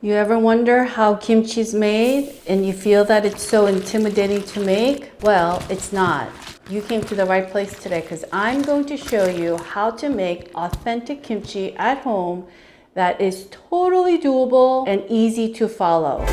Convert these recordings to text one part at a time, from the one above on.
You ever wonder how kimchi is made and you feel that it's so intimidating to make? Well, it's not. You came to the right place today because I'm going to show you how to make authentic kimchi at home that is totally doable and easy to follow.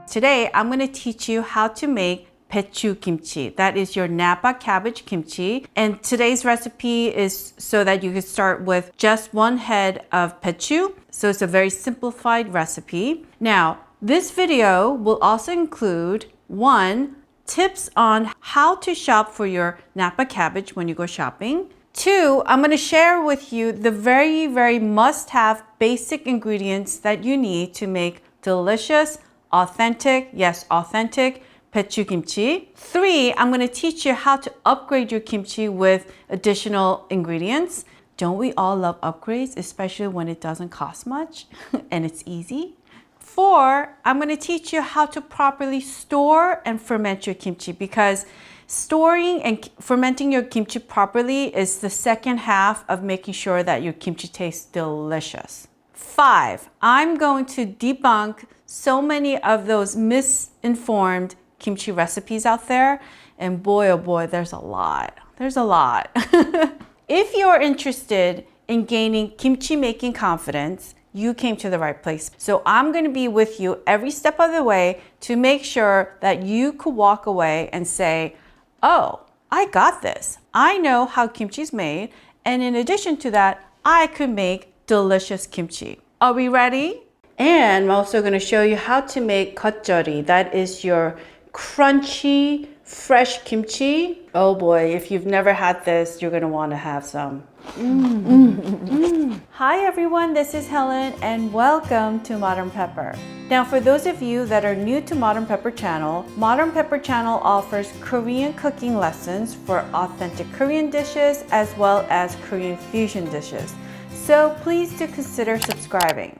Today, I'm going to teach you how to make pechu kimchi. That is your Napa cabbage kimchi. And today's recipe is so that you can start with just one head of pechu. So it's a very simplified recipe. Now, this video will also include 1, tips on how to shop for your Napa cabbage when you go shopping. 2, I'm going to share with you the very must-have basic ingredients that you need to make delicious, authentic, yes, authentic pechu kimchi. 3, I'm going to teach you how to upgrade your kimchi with additional ingredients. Don't we all love upgrades, especially when it doesn't cost much and it's easy? 4, I'm going to teach you how to properly store and ferment your kimchi, because storing and fermenting your kimchi properly is the second half of making sure that your kimchi tastes delicious. 5, I'm going to debunk so many of those misinformed kimchi recipes out there, and boy oh boy, there's a lot. If you're interested in gaining kimchi making confidence, you came to the right place. So I'm going to be with you every step of the way to make sure that you could walk away and say, oh, I got this. I know how kimchi is made, and in addition to that, I could make delicious kimchi. Are we ready? And I'm also going to show you how to make Geotjeori. That is your crunchy, fresh kimchi. Oh boy, if you've never had this, you're going to want to have some. Hi everyone, this is Helen and welcome to Modern Pepper. Now for those of you that are new to Modern Pepper channel offers Korean cooking lessons for authentic Korean dishes as well as Korean fusion dishes. So please do consider subscribing.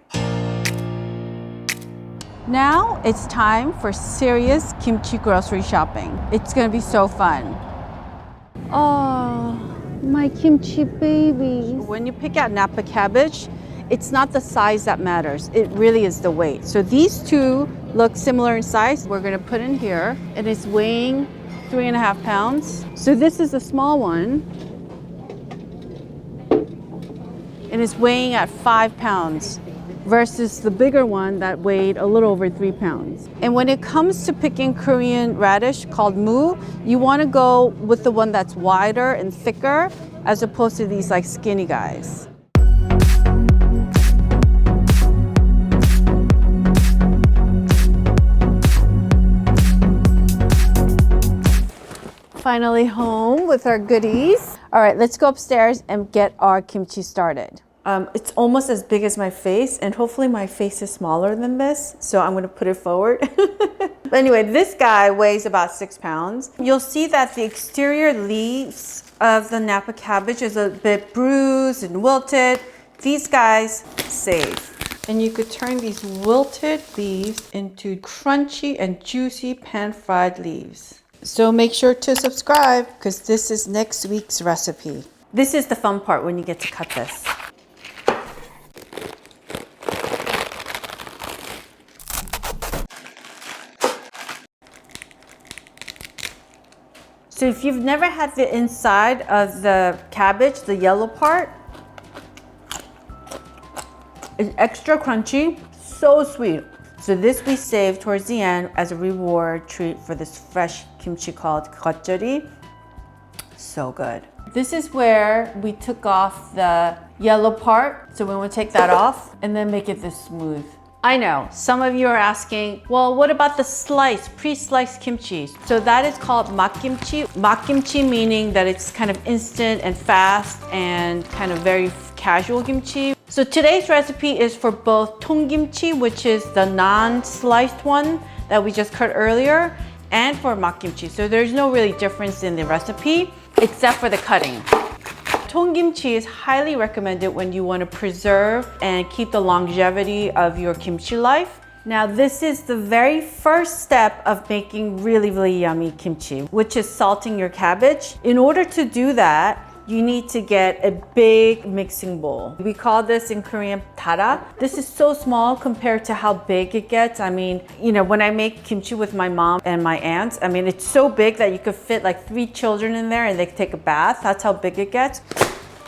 Now it's time for serious kimchi grocery shopping. It's gonna be so fun. Oh, my kimchi baby. When you pick out Napa cabbage, it's not the size that matters. It really is the weight. So these two look similar in size. We're gonna put in here, and it's weighing 3.5 pounds. So this is a small one, and it's weighing at 5 pounds. Versus the bigger one that weighed a little over 3 pounds. And when it comes to picking Korean radish called mu, you want to go with the one that's wider and thicker as opposed to these like skinny guys. Finally home with our goodies. All right, let's go upstairs and get our kimchi started. It's almost as big as my face, and hopefully my face is smaller than this, so I'm gonna put it forward. But anyway, this guy weighs about 6 pounds. You'll see that the exterior leaves of the Napa cabbage is a bit bruised and wilted. These guys save. And you could turn these wilted leaves into crunchy and juicy pan-fried leaves. So make sure to subscribe, because this is next week's recipe. This is the fun part when you get to cut this. So if you've never had the inside of the cabbage, the yellow part, it's extra crunchy, so sweet. So this we save towards the end as a reward treat for this fresh kimchi called Geotjeori. So good. This is where we took off the yellow part. So we want to take that off and then make it this smooth. I know, some of you are asking, well, what about the pre-sliced kimchi? So that is called makimchi. Makimchi meaning that it's kind of instant and fast and kind of very casual kimchi. So today's recipe is for both 통김치, which is the non-sliced one that we just cut earlier, and for makimchi. So there's no really difference in the recipe except for the cutting. 통김치 is highly recommended when you want to preserve and keep the longevity of your kimchi life. Now this is the very first step of making really yummy kimchi, which is salting your cabbage. In order to do that, you need to get a big mixing bowl. We call this in Korean tara. This is so small compared to how big it gets. I mean, you know, when I make kimchi with my mom and my aunts, I mean, it's so big that you could fit like 3 children in there and they could take a bath. That's how big it gets.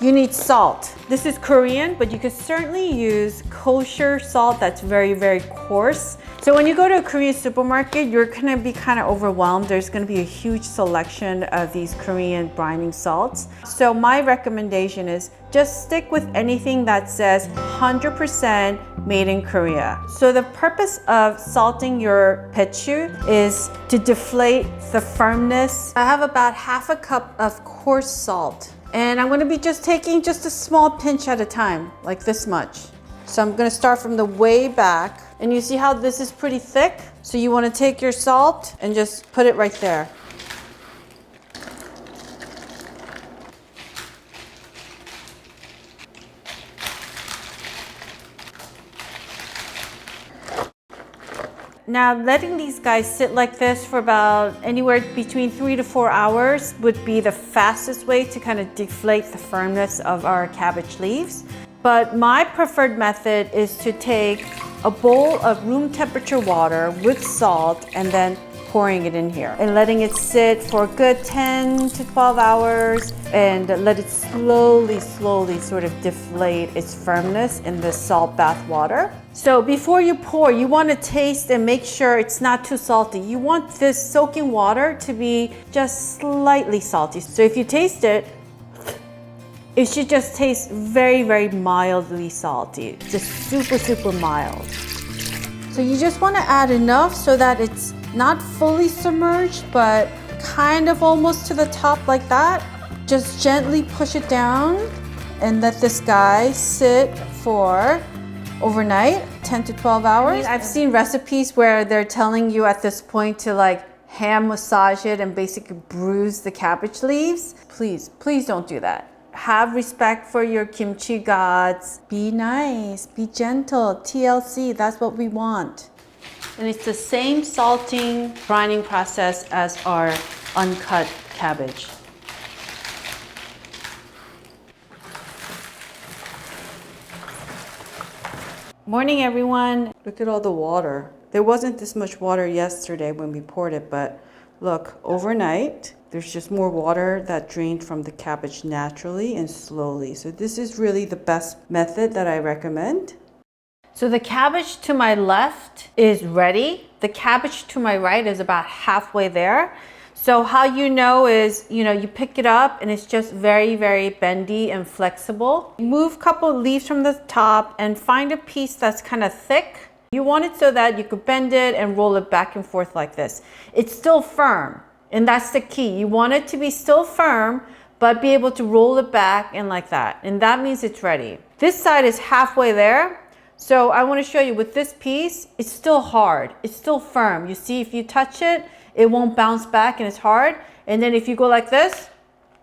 You need salt. This is Korean, but you could certainly use kosher salt that's very, very coarse. So when you go to a Korean supermarket, you're gonna be kind of overwhelmed. There's gonna be a huge selection of these Korean brining salts. So my recommendation is just stick with anything that says 100% made in Korea. So the purpose of salting your pechu is to deflate the firmness. I have about half a cup of coarse salt. And I'm going to be just taking just a small pinch at a time, like this much. So I'm going to start from the way back. And you see how this is pretty thick? So you want to take your salt and just put it right there. Now, letting these guys sit like this for about anywhere between 3 to 4 hours would be the fastest way to kind of deflate the firmness of our cabbage leaves. But my preferred method is to take a bowl of room temperature water with salt and then pouring it in here and letting it sit for a good 10 to 12 hours and let it slowly sort of deflate its firmness in the salt bath water. So before you pour, you want to taste and make sure it's not too salty. You want this soaking water to be just slightly salty. So if you taste it, it should just taste very, very mildly salty. Just super mild. So you just want to add enough so that it's not fully submerged, but kind of almost to the top like that. Just gently push it down and let this guy sit for overnight, 10 to 12 hours. I mean, I've seen recipes where they're telling you at this point to like hand massage it and basically bruise the cabbage leaves. Please don't do that. Have respect for your kimchi gods. Be nice, be gentle, TLC, that's what we want. And it's the same salting, brining process as our uncut cabbage. Morning, everyone. Look at all the water. There wasn't this much water yesterday when we poured it, but look, overnight, there's just more water that drained from the cabbage naturally and slowly. So this is really the best method that I recommend. So the cabbage to my left is ready. The cabbage to my right is about halfway there. So how you know is, you pick it up and it's just very, very bendy and flexible. Move a couple leaves from the top and find a piece that's kind of thick. You want it so that you could bend it and roll it back and forth like this. It's still firm, and that's the key. You want it to be still firm, but be able to roll it back and like that. And that means it's ready. This side is halfway there. So I want to show you with this piece, it's still hard. It's still firm. You see, if you touch it, it won't bounce back and it's hard. And then if you go like this,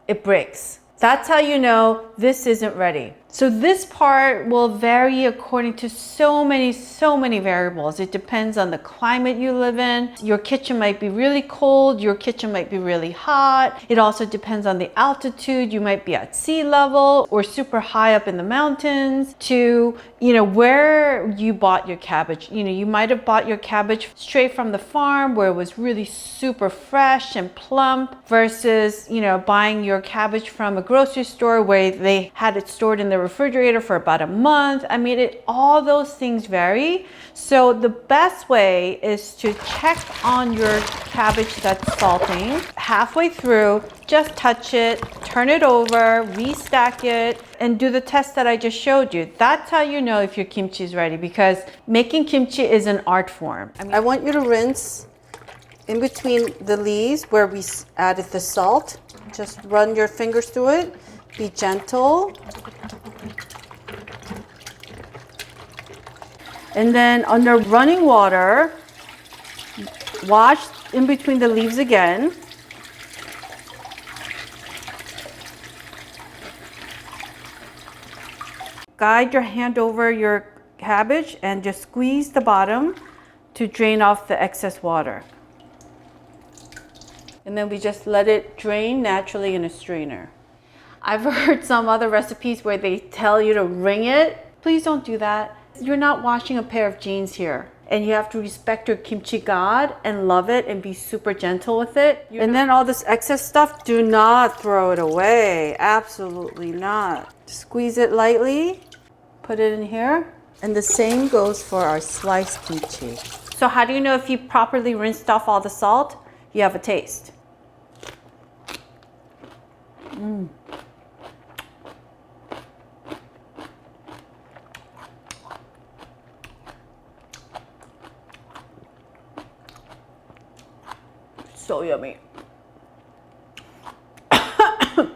it breaks. That's how you know this isn't ready. So this part will vary according to so many variables. It depends on the climate you live in. Your kitchen might be really cold. Your kitchen might be really hot. It also depends on the altitude. You might be at sea level or super high up in the mountains to, where you bought your cabbage. You might have bought your cabbage straight from the farm where it was really super fresh and plump versus, buying your cabbage from a grocery store where they had it stored in the refrigerator for about a month. I mean, all those things vary. So the best way is to check on your cabbage that's salting. Halfway through, just touch it, turn it over, restack it, and do the test that I just showed you. That's how you know if your kimchi is ready, because making kimchi is an art form. I want you to rinse in between the leaves where we added the salt. Just run your fingers through it. Be gentle. And then under running water, wash in between the leaves again. Guide your hand over your cabbage and just squeeze the bottom to drain off the excess water. And then we just let it drain naturally in a strainer. I've heard some other recipes where they tell you to wring it. Please don't do that. You're not washing a pair of jeans here. And you have to respect your kimchi god and love it and be super gentle with it. And then all this excess stuff, do not throw it away. Absolutely not. Squeeze it lightly, put it in here. And the same goes for our sliced kimchi. So how do you know if you properly rinsed off all the salt? You have a taste. So yummy. I'm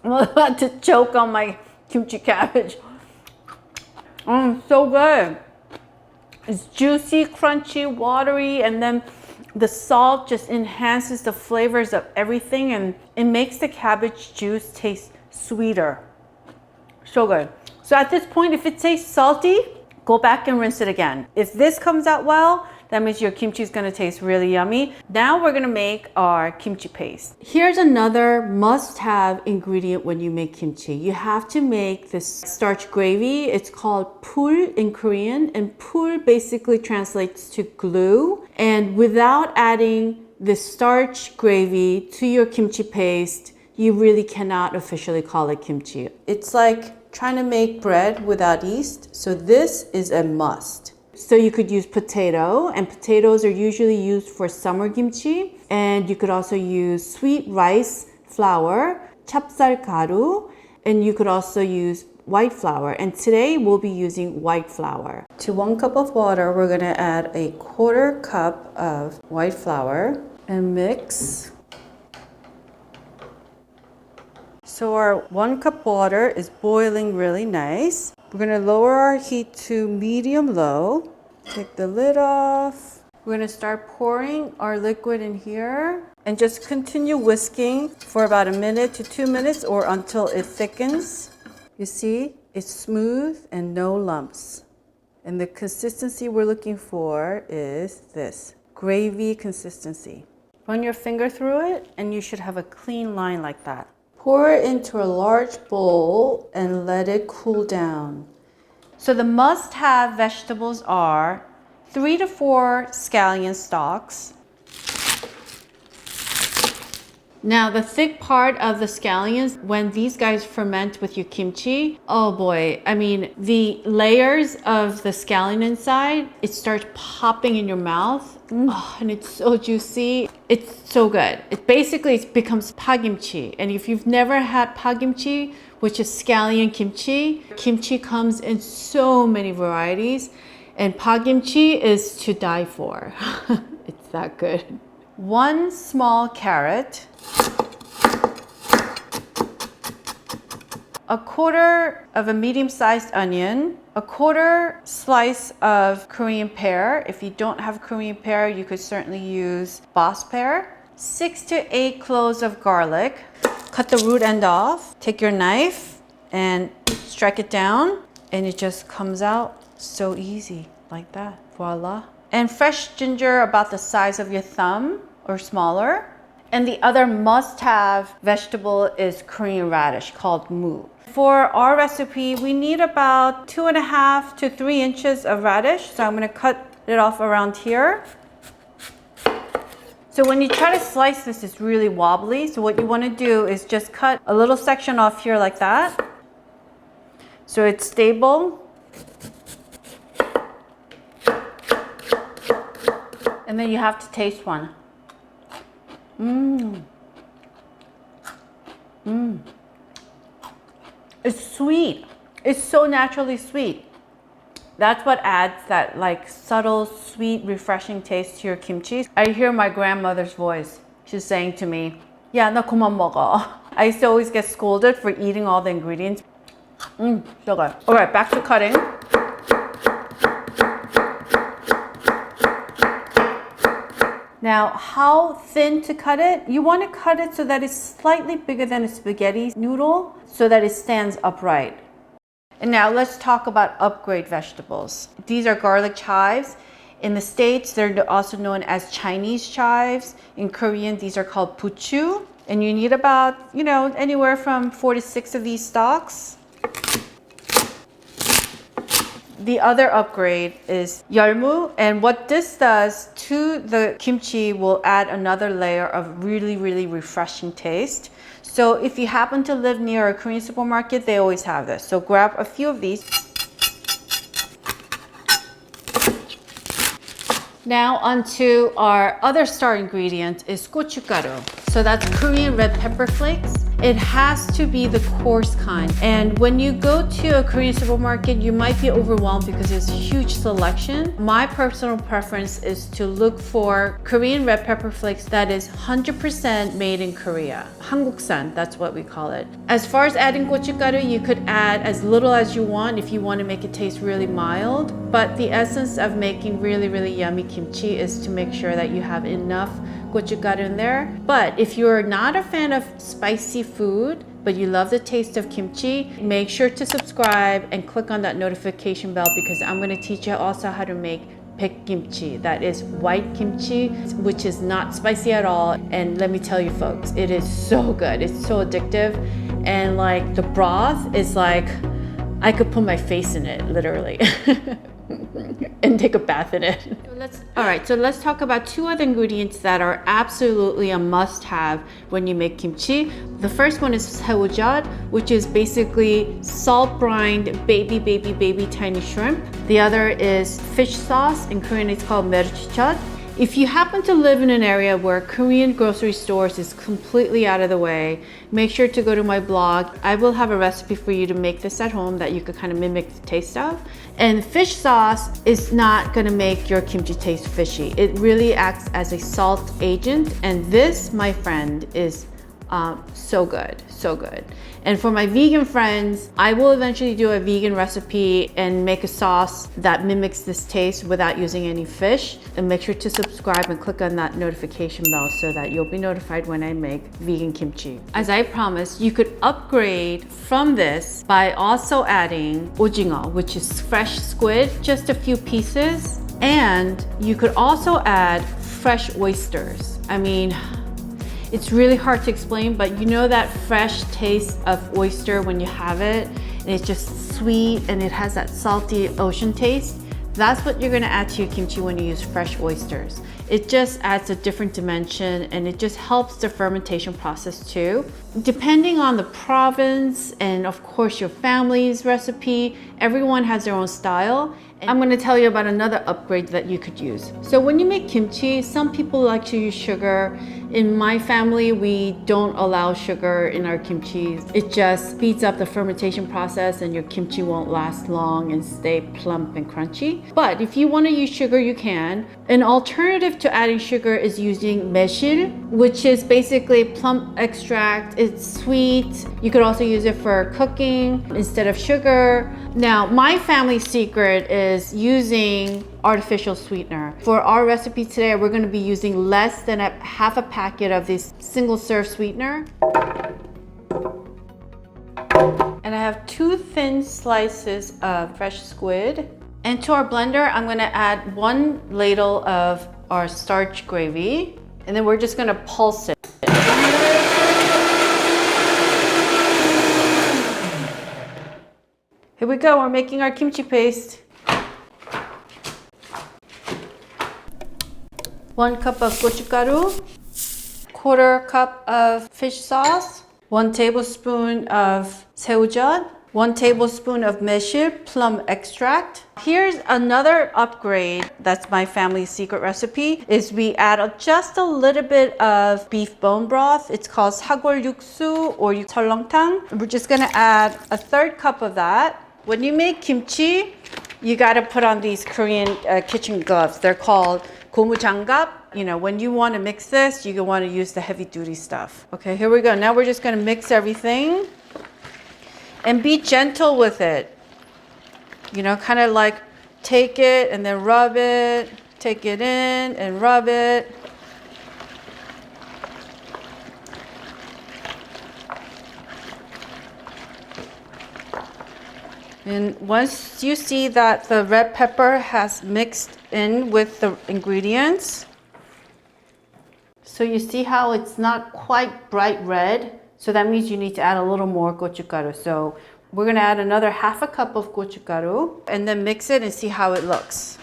about to choke on my kimchi cabbage. So good. It's juicy, crunchy, watery, and then the salt just enhances the flavors of everything, and it makes the cabbage juice taste sweeter. So good. So at this point, if it tastes salty, go back and rinse it again. If this comes out well, that means your kimchi is gonna taste really yummy. Now we're gonna make our kimchi paste. Here's another must-have ingredient when you make kimchi. You have to make this starch gravy. It's called pul in Korean, and pul basically translates to glue. And without adding the starch gravy to your kimchi paste, you really cannot officially call it kimchi. It's like trying to make bread without yeast. So this is a must. So you could use potato, and potatoes are usually used for summer kimchi. And you could also use sweet rice flour, chapsal garu, and you could also use white flour. And today we'll be using white flour. To 1 cup of water, we're gonna add a 1/4 cup of white flour and mix. So our 1 cup water is boiling really nice. We're gonna lower our heat to medium-low. Take the lid off. We're gonna start pouring our liquid in here and just continue whisking for about 1 minute to 2 minutes or until it thickens. You see, it's smooth and no lumps. And the consistency we're looking for is this, gravy consistency. Run your finger through it and you should have a clean line like that. Pour it into a large bowl and let it cool down. So the must-have vegetables are 3 to 4 scallion stalks. Now the thick part of the scallions, when these guys ferment with your kimchi, oh boy, I mean, the layers of the scallion inside, it starts popping in your mouth. Oh, and it's so juicy. It's so good. It basically becomes pakimchi. And if you've never had pakimchi, which is scallion kimchi, kimchi comes in so many varieties. And pakimchi is to die for. It's that good. 1 small carrot, 1/4 of a medium-sized onion, 1/4 slice of Korean pear. If you don't have Korean pear, you could certainly use boss pear. 6 to 8 cloves of garlic. Cut the root end off. Take your knife and strike it down, and it just comes out so easy, like that. Voila. And fresh ginger about the size of your thumb or smaller. And the other must-have vegetable is Korean radish called mu. For our recipe, we need about 2.5 to 3 inches of radish. So I'm gonna cut it off around here. So when you try to slice this, it's really wobbly. So what you wanna do is just cut a little section off here like that. So it's stable. And then you have to taste one. It's sweet. It's so naturally sweet. That's what adds that like subtle, sweet, refreshing taste to your kimchi. I hear my grandmother's voice. She's saying to me, "Yeah, 나 그만 먹어." I used to always get scolded for eating all the ingredients. So good. All right, back to cutting. Now, how thin to cut it? You want to cut it so that it's slightly bigger than a spaghetti noodle so that it stands upright. And now let's talk about upgrade vegetables. These are garlic chives. In the States, they're also known as Chinese chives. In Korean, these are called buchu. And you need about, anywhere from 4 to 6 of these stalks. The other upgrade is 열무, and what this does to the kimchi will add another layer of really, really refreshing taste. So if you happen to live near a Korean supermarket, they always have this. So grab a few of these. Now onto our other star ingredient is gochugaru. So that's Korean red pepper flakes. It has to be the coarse kind. And when you go to a Korean supermarket, you might be overwhelmed because there's a huge selection. My personal preference is to look for Korean red pepper flakes that is 100% made in Korea. 한국산, that's what we call it. As far as adding gochugaru, you could add as little as you want if you want to make it taste really mild. But the essence of making really, really yummy kimchi is to make sure that you have enough gochugaru in there. But if you're not a fan of spicy food, but you love the taste of kimchi, make sure to subscribe and click on that notification bell, because I'm going to teach you also how to make 백김치. That is white kimchi, which is not spicy at all. And let me tell you folks, it is so good. It's so addictive. And like the broth is like, I could put my face in it, literally. And take a bath in it. So let's talk about 2 other ingredients that are absolutely a must-have when you make kimchi. The first one is 새우젓, which is basically salt-brined baby tiny shrimp. The other is fish sauce. In Korean, it's called 멸치젓. If you happen to live in an area where Korean grocery stores is completely out of the way, make sure to go to my blog. I will have a recipe for you to make this at home that you could kind of mimic the taste of. And fish sauce is not gonna make your kimchi taste fishy. It really acts as a salt agent. And this, my friend, is so good, so good. And for my vegan friends, I will eventually do a vegan recipe and make a sauce that mimics this taste without using any fish. And make sure to subscribe and click on that notification bell so that you'll be notified when I make vegan kimchi. As I promised, you could upgrade from this by also adding 오징어, which is fresh squid, just a few pieces. And you could also add fresh oysters. I mean, it's really hard to explain, but you know that fresh taste of oyster when you have it, and it's just sweet and it has that salty ocean taste. That's what you're gonna add to your kimchi when you use fresh oysters. It just adds a different dimension, and it just helps the fermentation process too. Depending on the province and of course your family's recipe, everyone has their own style. I'm going to tell you about another upgrade that you could use. So when you make kimchi, some people like to use sugar. In my family, we don't allow sugar in our kimchi. It just speeds up the fermentation process and your kimchi won't last long and stay plump and crunchy. But if you want to use sugar, you can. An alternative to adding sugar is using 매실, which is basically plum extract. It's sweet. You could also use it for cooking instead of sugar. Now, my family secret is using artificial sweetener. For our recipe today, we're going to be using less than half a packet of this single serve sweetener. And I have 2 thin slices of fresh squid. And to our blender, I'm going to add 1 ladle of our starch gravy. And then we're just going to pulse it. Here we go, we're making our kimchi paste. 1 cup of gochugaru, 1/4 cup of fish sauce, 1 tablespoon of 새우젓, 1 tablespoon of 매실 plum extract. Here's another upgrade that's my family's secret recipe, is we add just a little bit of beef bone broth. It's called 사골 육수 or 설렁탕. We're just gonna add a 1/3 cup of that. When you make kimchi, you gotta put on these Korean kitchen gloves. They're called 고무장갑. You know, when you wanna mix this, you wanna use the heavy duty stuff. Okay, here we go. Now we're just gonna mix everything and be gentle with it. You know, kind of like take it and then rub it, take it in and rub it. And once you see that the red pepper has mixed in with the ingredients, So you see how it's not quite bright red? So that means you need to add a little more gochugaru. So we're gonna add another half a cup of gochugaru and then mix it and see how it looks.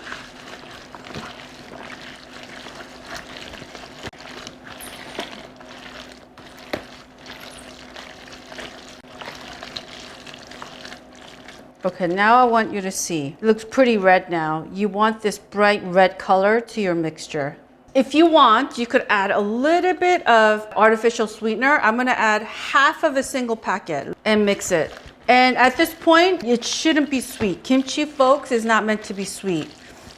Okay, now I want you to see. It looks pretty red now. You want this bright red color to your mixture. If you want, you could add a little bit of artificial sweetener. I'm gonna add half of a single packet and mix it. And at this point, it shouldn't be sweet. Kimchi, folks, is not meant to be sweet.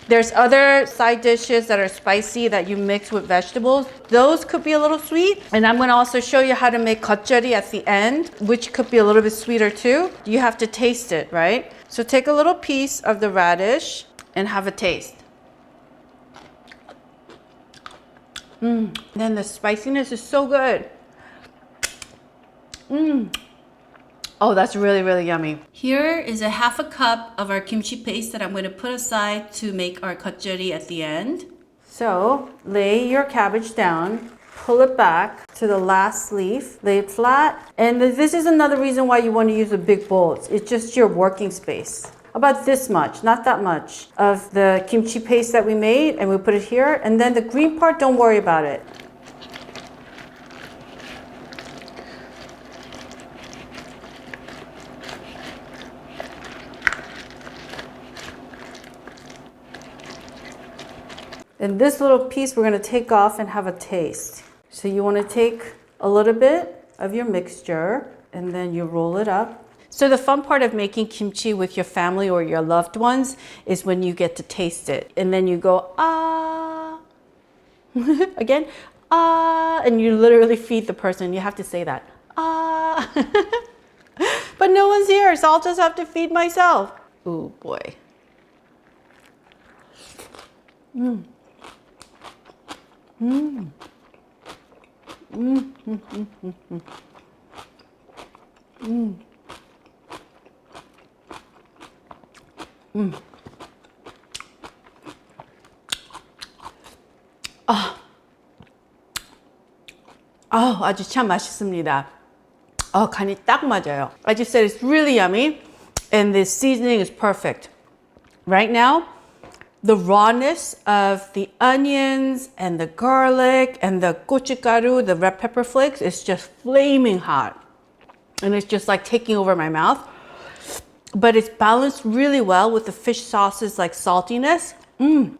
There's other side dishes that are spicy that you mix with vegetables. Those could be a little sweet. And I'm gonna also show you how to make geotjeori at the end, which could be a little bit sweeter too. You have to taste it, right? So take a little piece of the radish and have a taste. Then the spiciness is so good. Oh, that's really, really yummy. Here is a half a cup of our kimchi paste that I'm going to put aside to make our geotjeori at the end. So lay your cabbage down, pull it back to the last leaf, lay it flat. And this is another reason why you want to use a big bowl. It's just your working space. About this much, not that much, of the kimchi paste that we made, and we put it here. And then the green part, don't worry about it. And this little piece we're going to take off and have a taste. So you want to take a little bit of your mixture and then you roll it up. So the fun part of making kimchi with your family or your loved ones is when you get to taste it. And then you go, ah, again, ah, and you literally feed the person. You have to say that, ah. But no one's here, so I'll just have to feed myself. Oh boy. 아주 참 맛있습니다. 간이 딱 맞아요. I just said it's really yummy and the seasoning is perfect. Right now, the rawness of the onions and the garlic and the gochugaru, the red pepper flakes, is just flaming hot. And it's just like taking over my mouth. But it's balanced really well with the fish sauce's like saltiness. And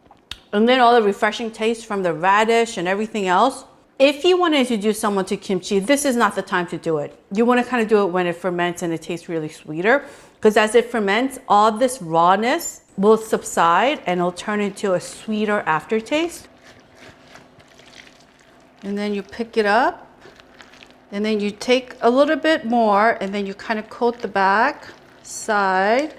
then all the refreshing taste from the radish and everything else. If you want to introduce someone to kimchi, this is not the time to do it. You want to kind of do it when it ferments and it tastes really sweeter. Because as it ferments, all this rawness will subside and it'll turn into a sweeter aftertaste. And then you pick it up and then you take a little bit more and then you kind of coat the back side.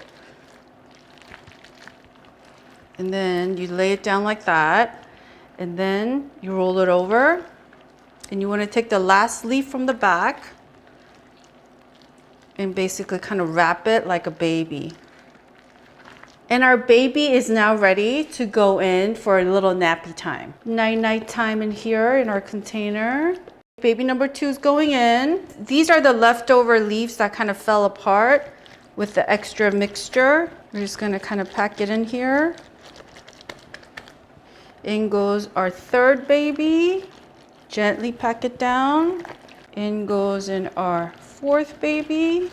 And then you lay it down like that. And then you roll it over. And you want to take the last leaf from the back and basically kind of wrap it like a baby. And our baby is now ready to go in for a little nappy time. Night time in here in our container. Baby number 2 is going in. These are the leftover leaves that kind of fell apart with the extra mixture. We're just going to kind of pack it in here. In goes our 3rd baby. Gently pack it down. In goes in our 4th baby.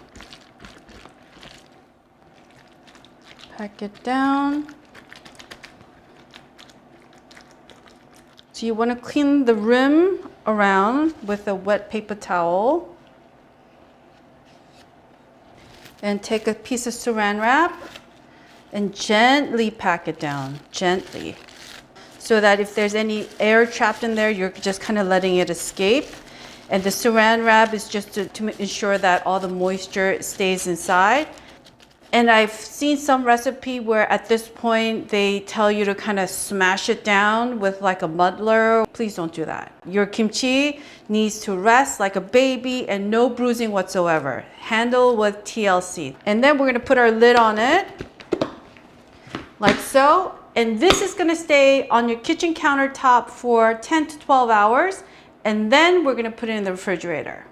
Pack it down. So you want to clean the rim around with a wet paper towel. And take a piece of saran wrap and gently pack it down, gently. So that if there's any air trapped in there, you're just kind of letting it escape. And the saran wrap is just to ensure that all the moisture stays inside. And I've seen some recipe where at this point they tell you to kind of smash it down with like a muddler. Please don't do that. Your kimchi needs to rest like a baby and no bruising whatsoever. Handle with TLC. And then we're gonna put our lid on it, like so. And this is gonna stay on your kitchen countertop for 10 to 12 hours. and then we're gonna put it in the refrigerator.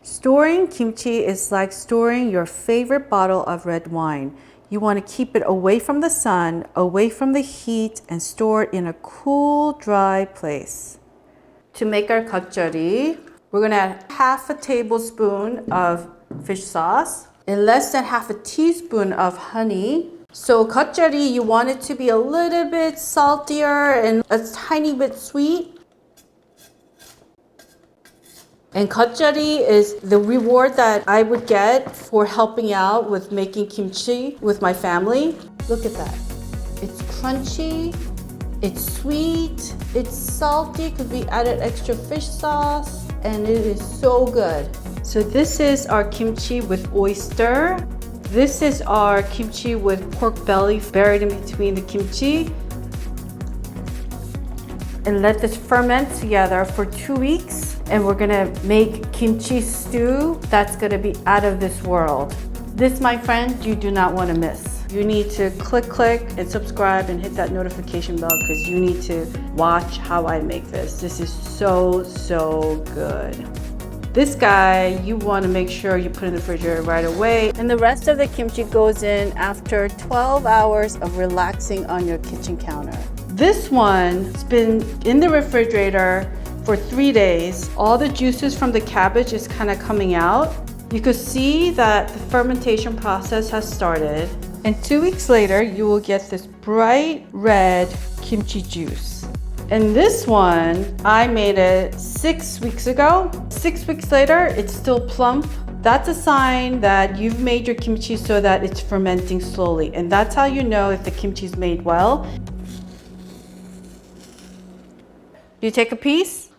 Storing kimchi is like storing your favorite bottle of red wine. You want to keep it away from the sun, away from the heat, and store it in a cool, dry place. To make our geotjeori, we're going to add half a tablespoon of fish sauce and less than half a teaspoon of honey. So geotjeori, you want it to be a little bit saltier and a tiny bit sweet. And geotjeori is the reward that I would get for helping out with making kimchi with my family. Look at that. It's crunchy, it's sweet, it's salty because we added extra fish sauce, and it is so good. So this is our kimchi with oyster. This is our kimchi with pork belly buried in between the kimchi. And let this ferment together for 2 weeks. And we're gonna make kimchi stew that's gonna be out of this world. This, my friend, you do not wanna miss. You need to click and subscribe and hit that notification bell because you need to watch how I make this. This is so good. This guy, you wanna make sure you put in the refrigerator right away. And the rest of the kimchi goes in after 12 hours of relaxing on your kitchen counter. This one's been in the refrigerator for 3 days. All the juices from the cabbage is kind of coming out. You could see that the fermentation process has started. And 2 weeks later, you will get this bright red kimchi juice. And this one, I made it 6 weeks ago. 6 weeks later, it's still plump. That's a sign that you've made your kimchi so that it's fermenting slowly. And that's how you know if the kimchi is made well. You take a piece.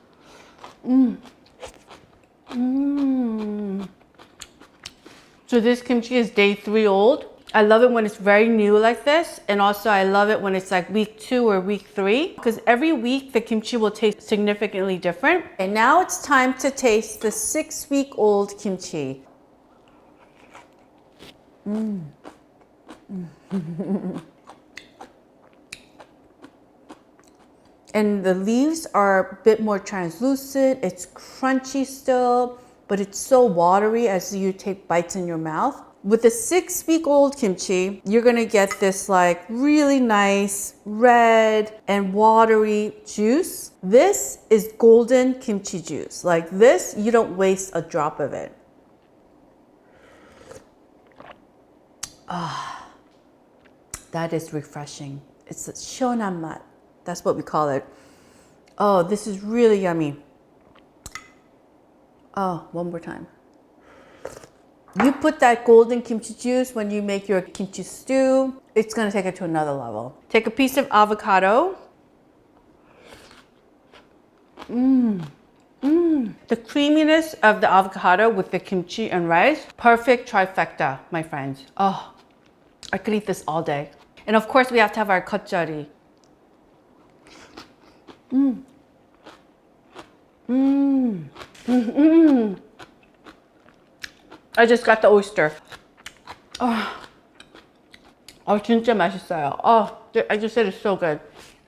So this kimchi is day 3 old. I love it when it's very new like this. And also I love it when it's like week 2 or week 3, because every week the kimchi will taste significantly different. And now it's time to taste the 6-week-old kimchi. And the leaves are a bit more translucent. It's crunchy still, but it's so watery as you take bites in your mouth. With the 6-week-old kimchi, you're gonna get this like really nice red and watery juice. This is golden kimchi juice. Like this, you don't waste a drop of it. Ah, that is refreshing. It's a shonan mat. That's what we call it. Oh, this is really yummy. Oh, one more time. You put that golden kimchi juice when you make your kimchi stew, it's gonna take it to another level. Take a piece of avocado. The creaminess of the avocado with the kimchi and rice, perfect trifecta, my friends. Oh, I could eat this all day. And of course, we have to have our geotjeori. I just got the oyster. 진짜 맛있어요. I just said it's so good.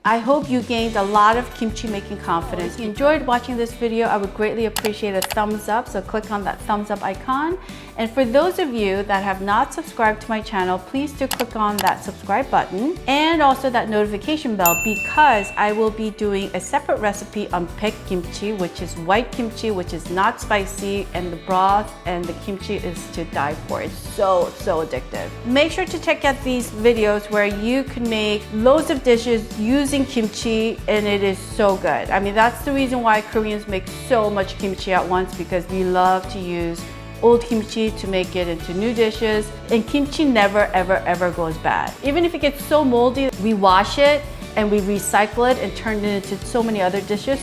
I hope you gained a lot of kimchi making confidence. If you enjoyed watching this video, I would greatly appreciate a thumbs up, so click on that thumbs up icon. And for those of you that have not subscribed to my channel, please do click on that subscribe button and also that notification bell, because I will be doing a separate recipe on pek kimchi, which is white kimchi, which is not spicy, and the broth and the kimchi is to die for. It's so addictive. Make sure to check out these videos where you can make loads of dishes using kimchi, and it is so good. I mean, that's the reason why Koreans make so much kimchi at once, because we love to use old kimchi to make it into new dishes. And kimchi never ever goes bad. Even if it gets so moldy, we wash it and we recycle it and turn it into so many other dishes.